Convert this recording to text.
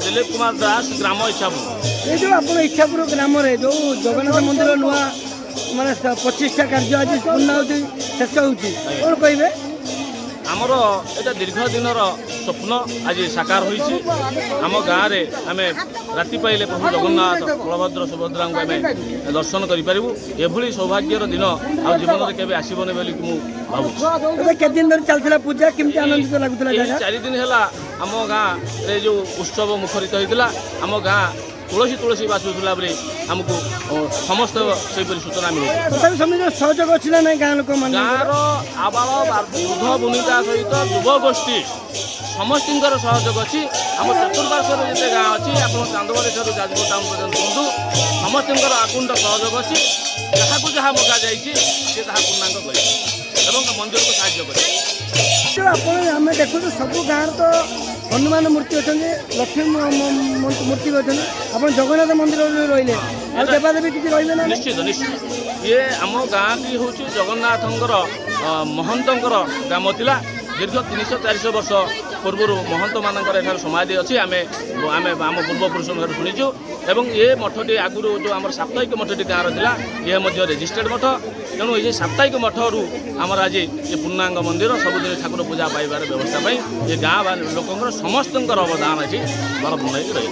दिलीप कुमार दास ग्राम इच्छापुर। ये जो आप इच्छापुर ग्राम जो जगन्नाथ मंदिर नुआ माने 25टा कार्य आज पूर्णाहुति शेष होउछि कोन कहबे आमर एटा दीर्घ दिनर स्वप्न आज साकार होइछि। आम गाँव में आम राति पाइले प्रभु जगन्नाथ बलभद्र सुभद्रा को आम दर्शन करूँ। एभली सौभाग्यर दिन आ जीवन में केवे आसबनी बोली भावुँ। केते दिन धरि चलथिला पूजा केमति आनंदित लागुतला जागा 4 दिन है आम गाँव रे जो उत्सव मुखरित होता आम गाँ तुलसी तुलसी बासुला बोली आमको समस्त से सूचना मिले। तथापि समिति सहयोग अछि ना नहीं गाँ लोक मान गाँव आबाल वृद्ध भूमिका सहित युव गोष्ठी समस्तर सहयोग अच्छी। आम चतुर्पार्श्वर जिते गाँ अच्छी आप चांदबाड़ी ठार जाजपुर टाउन पर्यटन कहूँ समस्तर आकुंठ सहयोग अच्छी। जहाँ को जहाँ मगा जाइए पूर्णांग कर मंदिर को साहाय्य कर। आम देखु सब गाँव तो हनुमान मूर्ति अच्छा लक्ष्मी मूर्ति अच्छा आप जगन्नाथ मंदिर रही देवादेवी किसी रही ना निश्चित निश्चित ये आम गाँ की हूँ जगन्नाथंकर महंतर ग्राम थिला। दीर्घ 300-400 वर्ष पूर्व महंत मानकर एठार समाधि अच्छी आम आम पूर्वपुरुष शुणीचु। एवं ये मठटी आगुरी जो आम साप्ताहिक मठटी गाँव रहा ये रेजिस्टर्ड मठ। तेणु ये साप्ताहिक मठर आमर आज ये पूर्णांग मंदिर सबुदिन ठाकुर पूजा पाइबार व्यवस्था ये गाँव लोक समस्त अवदान अच्छी बड़ बन रही।